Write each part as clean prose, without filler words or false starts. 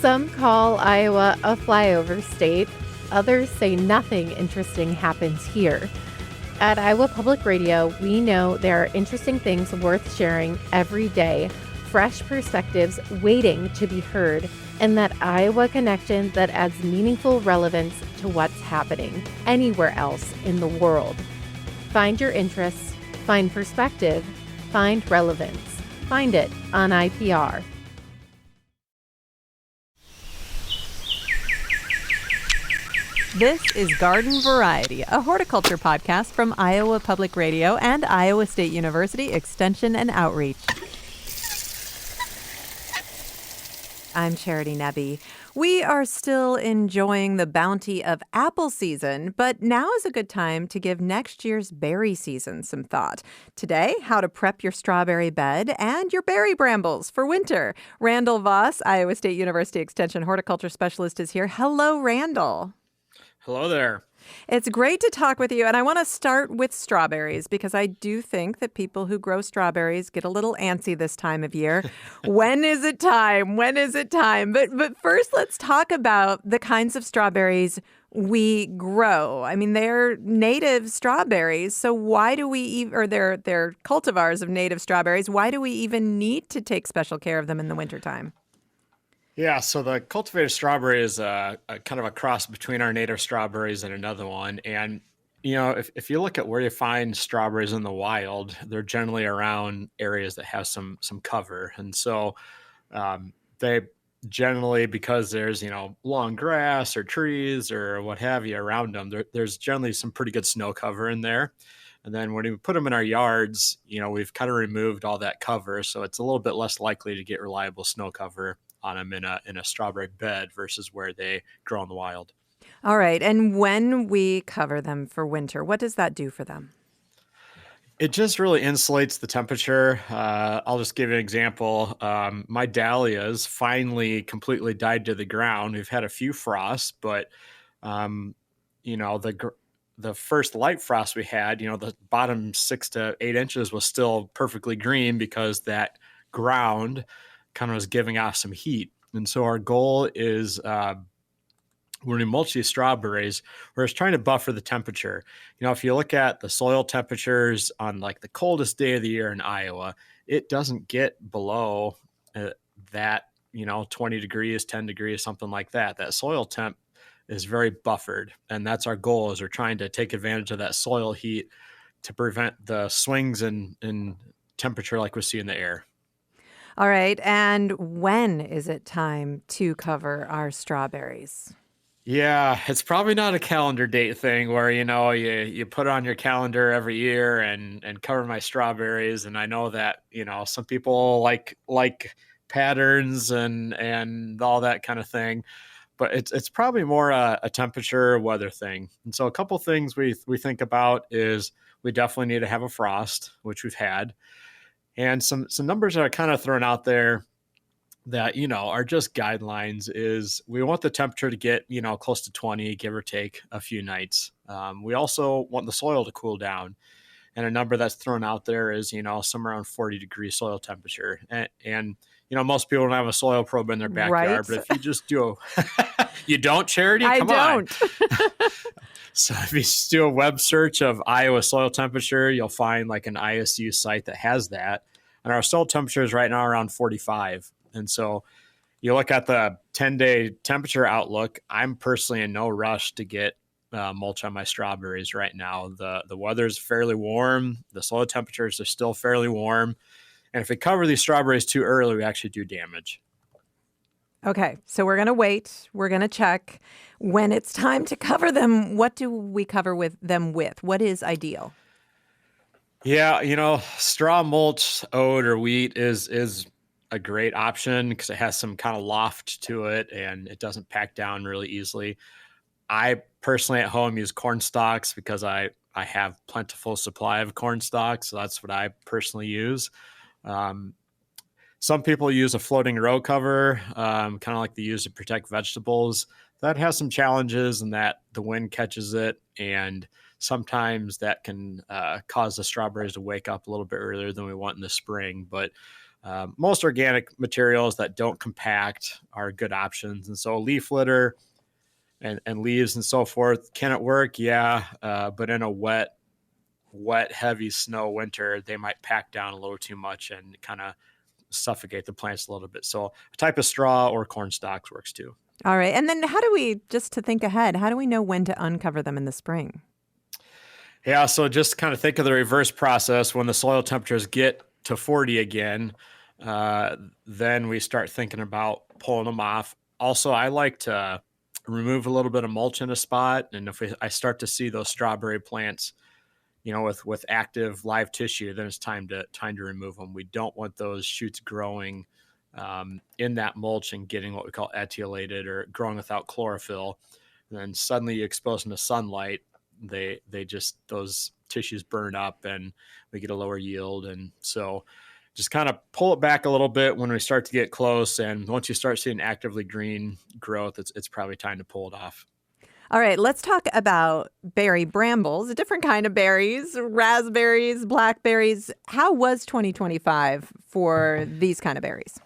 Some call Iowa a flyover state. Others say nothing interesting happens here. At Iowa Public Radio, we know there are interesting things worth sharing every day, fresh perspectives waiting to be heard, and that Iowa connection that adds meaningful relevance to what's happening anywhere else in the world. Find your interests, find perspective, find relevance. Find it on IPR. This is Garden Variety, a horticulture podcast from Iowa Public Radio and Iowa State University Extension and Outreach. I'm Charity Nebbe. We are still enjoying the bounty of apple season, but now is a good time to give next year's berry season some thought. Today, how to prep your strawberry bed and your berry brambles for winter. Randall Voss, Iowa State University Extension horticulture specialist, is here. Hello, Randall. Hello there. It's great to talk with you, and I want to start with strawberries because I do think that people who grow strawberries get a little antsy this time of year. When is it time? When is it time? But first, let's talk about the kinds of strawberries we grow. I mean, they're native strawberries, so why do we or they're cultivars of native strawberries. Why do we even need to take special care of them in the wintertime? Yeah, so the cultivated strawberry is a kind of a cross between our native strawberries and another one. And, you know, if you look at where you find strawberries in the wild, they're generally around areas that have some cover. And so they generally, because there's, long grass or trees or what have you around them, there's generally some pretty good snow cover in there. And then when we put them in our yards, we've kind of removed all that cover. So it's a little bit less likely to get reliable snow cover on them in a strawberry bed versus where they grow in the wild. All right. And when we cover them for winter, what does that do for them? It just really insulates the temperature. I'll just give you an example. My dahlias finally completely died to the ground. We've had a few frosts, but the first light frost we had, the bottom 6 to 8 inches was still perfectly green because that ground kind of was giving off some heat. And so our goal is when we mulch these strawberries, we're just trying to buffer the temperature. If you look at the soil temperatures on like the coldest day of the year in Iowa, it doesn't get below that, 20 degrees, 10 degrees, something like that. That soil temp is very buffered. And that's our goal, is we're trying to take advantage of that soil heat to prevent the swings in temperature like we see in the air. All right. And when is it time to cover our strawberries? Yeah, it's probably not a calendar date thing where, you put it on your calendar every year and cover my strawberries. And I know that, some people like patterns and all that kind of thing, but it's probably more a temperature weather thing. And so a couple things we think about is we definitely need to have a frost, which we've had. And some numbers that are kind of thrown out there that, are just guidelines is we want the temperature to get, close to 20, give or take a few nights. We also want the soil to cool down. And a number that's thrown out there is, somewhere around 40 degrees soil temperature. And most people don't have a soil probe in their backyard, right? But if you just do you don't, Charity? Come on. So if you do a web search of Iowa soil temperature, you'll find like an ISU site that has that. And our soil temperature is right now around 45. And so you look at the 10-day temperature outlook, I'm personally in no rush to get mulch on my strawberries right now. The weather's fairly warm. The soil temperatures are still fairly warm. And if we cover these strawberries too early, we actually do damage. Okay, so we're going to wait. We're going to check. When it's time to cover them, what do we cover them with? What is ideal? Yeah, straw mulch, oat or wheat is a great option because it has some kind of loft to it and it doesn't pack down really easily. I personally at home use corn stalks because I have plentiful supply of corn stalks. So that's what I personally use. Some people use a floating row cover, kind of like they use to protect vegetables. That has some challenges in that the wind catches it, and sometimes that can cause the strawberries to wake up a little bit earlier than we want in the spring. But Most organic materials that don't compact are good options. And so leaf litter and leaves and so forth, can it work? Yeah. But in a wet, heavy snow winter, they might pack down a little too much and kind of suffocate the plants a little bit. So a type of straw or corn stalks works too. All right. And then how do we, just to think ahead, how do we know when to uncover them in the spring? Yeah, so just kind of think of the reverse process. When the soil temperatures get to 40 again, then we start thinking about pulling them off. Also, I like to remove a little bit of mulch in a spot, and if I start to see those strawberry plants, with active live tissue, then it's time to remove them. We don't want those shoots growing in that mulch and getting what we call etiolated or growing without chlorophyll. And then suddenly you expose them to sunlight, those tissues burn up and we get a lower yield. And so just kind of pull it back a little bit when we start to get close. And once you start seeing actively green growth, it's probably time to pull it off. All right, let's talk about berry brambles, a different kind of berries, raspberries, blackberries. How was 2025 for these kind of berries?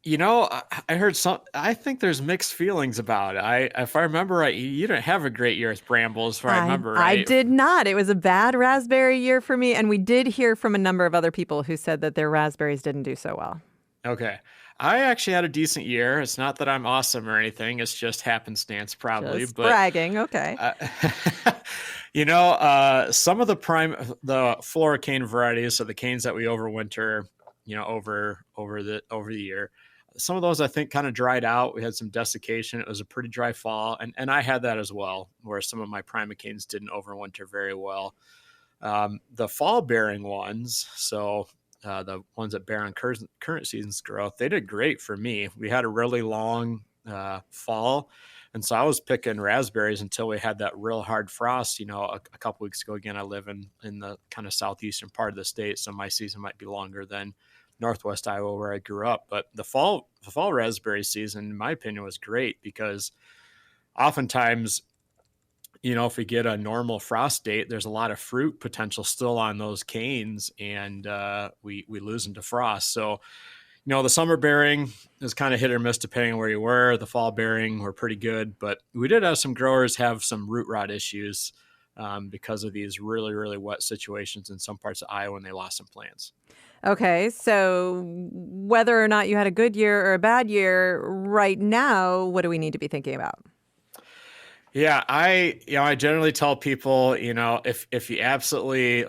I heard I think there's mixed feelings about it. If I remember right, you didn't have a great year with brambles, if I remember right. I did not. It was a bad raspberry year for me. And we did hear from a number of other people who said that their raspberries didn't do so well. Okay. I actually had a decent year. It's not that I'm awesome or anything. It's just happenstance probably. Just bragging. Okay. Some of the floricane varieties, so the canes that we overwinter, over the year, some of those I think kind of dried out. We had some desiccation. It was a pretty dry fall. And I had that as well, where some of my primocanes didn't overwinter very well. The fall bearing ones, so the ones that bear on current season's growth, they did great for me. We had a really long fall. And so I was picking raspberries until we had that real hard frost, a couple weeks ago. Again, I live in the kind of southeastern part of the state, so my season might be longer than Northwest Iowa where I grew up. But the fall raspberry season, in my opinion, was great because oftentimes, if we get a normal frost date, there's a lot of fruit potential still on those canes, and we lose them to frost. So, the summer bearing is kind of hit or miss depending on where you were. The fall bearing were pretty good, but we did have some growers have some root rot issues because of these really, really wet situations in some parts of Iowa, and they lost some plants. Okay, so whether or not you had a good year or a bad year, right now, what do we need to be thinking about? Yeah, I generally tell people, if you absolutely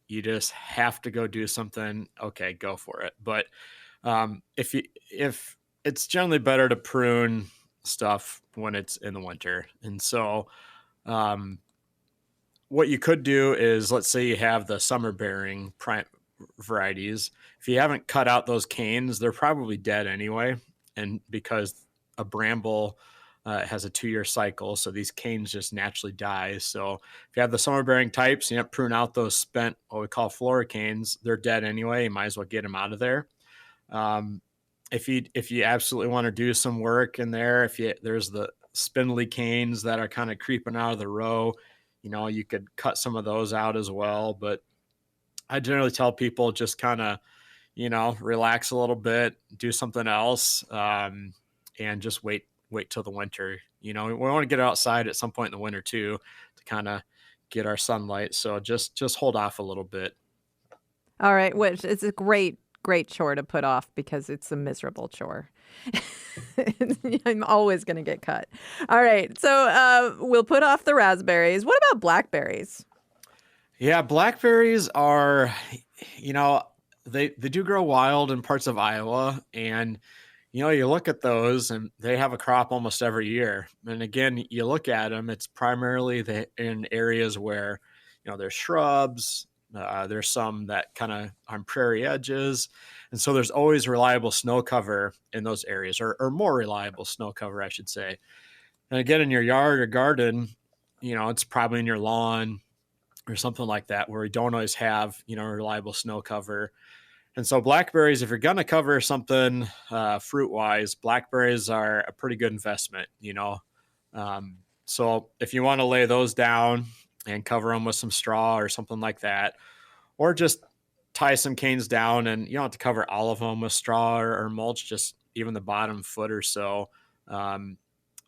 you just have to go do something, okay, go for it. But if it's generally better to prune stuff when it's in the winter. And so what you could do is, let's say you have the summer bearing varieties. If you haven't cut out those canes, they're probably dead anyway. And because a bramble has a 2-year cycle, so these canes just naturally die. So if you have the summer bearing types, you have to prune out those spent, what we call floricanes, they're dead anyway. You might as well get them out of there. If you absolutely want to do some work in there, there's the spindly canes that are kind of creeping out of the row, you could cut some of those out as well. But I generally tell people just kind of, relax a little bit, do something else, and just wait till the winter. We want to get outside at some point in the winter too, to kind of get our sunlight. So just hold off a little bit. All right, which is a great chore to put off because it's a miserable chore. I'm always going to get cut. All right, so we'll put off the raspberries. What about blackberries? Yeah, blackberries are, they do grow wild in parts of Iowa, and you look at those and they have a crop almost every year. And again, you look at them, it's primarily in areas where, there's shrubs, there's some that kind of on prairie edges. And so there's always reliable snow cover in those areas, or more reliable snow cover, I should say. And again, in your yard or garden, it's probably in your lawn or something like that, where we don't always have, reliable snow cover. And so blackberries, if you're going to cover something fruit-wise, blackberries are a pretty good investment, So if you want to lay those down and cover them with some straw or something like that, or just tie some canes down, and you don't have to cover all of them with straw or mulch, just even the bottom foot or so. Um,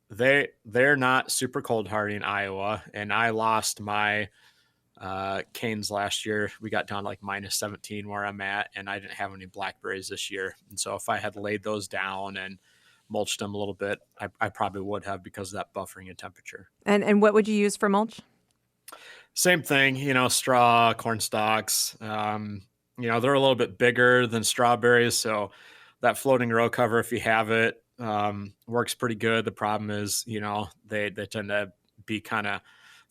they're not super cold hardy in Iowa, and I lost my canes last year. We got down like minus 17 where I'm at, and I didn't have any blackberries this year. And so if I had laid those down and mulched them a little bit, I probably would have, because of that buffering in temperature. And what would you use for mulch? Same thing, straw, corn stalks. They're a little bit bigger than strawberries, so that floating row cover, if you have it, works pretty good. The problem is, they tend to be kind of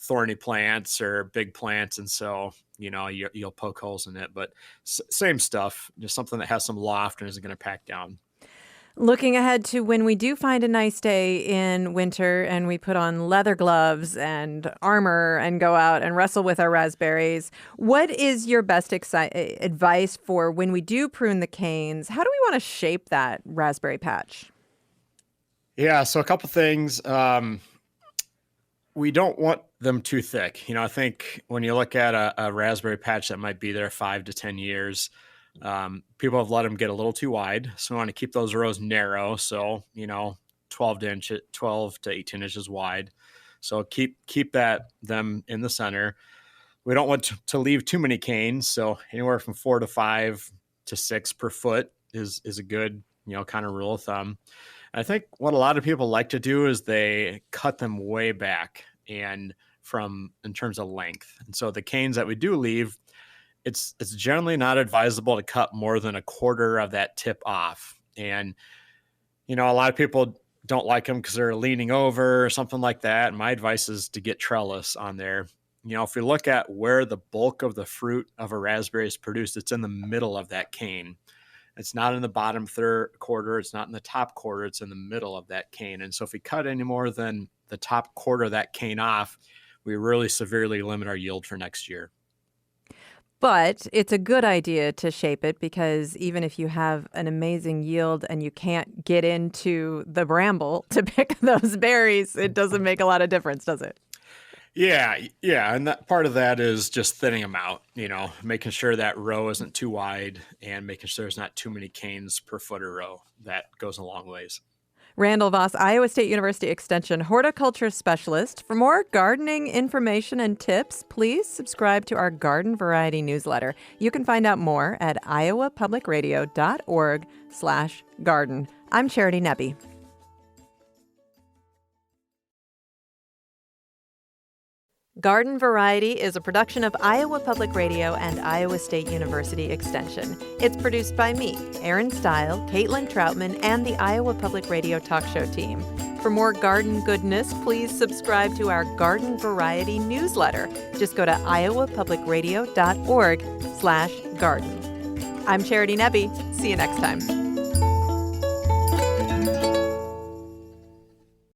thorny plants or big plants, and so you'll poke holes in it. But same stuff, just something that has some loft and isn't going to pack down. Looking ahead to when we do find a nice day in winter and we put on leather gloves and armor and go out and wrestle with our raspberries, what is your best advice for when we do prune the canes? How do we want to shape that raspberry patch? Yeah, so a couple things. We don't want them too thick. I think when you look at a raspberry patch that might be there 5 to 10 years, people have let them get a little too wide. So we want to keep those rows narrow. So, 12 to 18 inches wide. So keep them in the center. We don't want to leave too many canes. So anywhere from 4 to 5 to 6 per foot is a good, kind of rule of thumb. I think what a lot of people like to do is they cut them way back and in terms of length. And so the canes that we do leave, it's generally not advisable to cut more than a quarter of that tip off. And, a lot of people don't like them because they're leaning over or something like that. And my advice is to get trellis on there. If we look at where the bulk of the fruit of a raspberry is produced, it's in the middle of that cane. It's not in the bottom quarter. It's not in the top quarter. It's in the middle of that cane. And so if we cut any more than the top quarter of that cane off, we really severely limit our yield for next year. But it's a good idea to shape it, because even if you have an amazing yield and you can't get into the bramble to pick those berries, it doesn't make a lot of difference, does it? Yeah. And that part of that is just thinning them out, making sure that row isn't too wide and making sure there's not too many canes per foot or row. That goes a long ways. Randall Voss, Iowa State University Extension horticulture specialist. For more gardening information and tips, please subscribe to our Garden Variety newsletter. You can find out more at iowapublicradio.org/garden. I'm Charity Nebbe. Garden Variety is a production of Iowa Public Radio and Iowa State University Extension. It's produced by me, Erin Stile, Caitlin Troutman, and the Iowa Public Radio talk show team. For more garden goodness, please subscribe to our Garden Variety newsletter. Just go to iowapublicradio.org/garden. I'm Charity Nebbe. See you next time.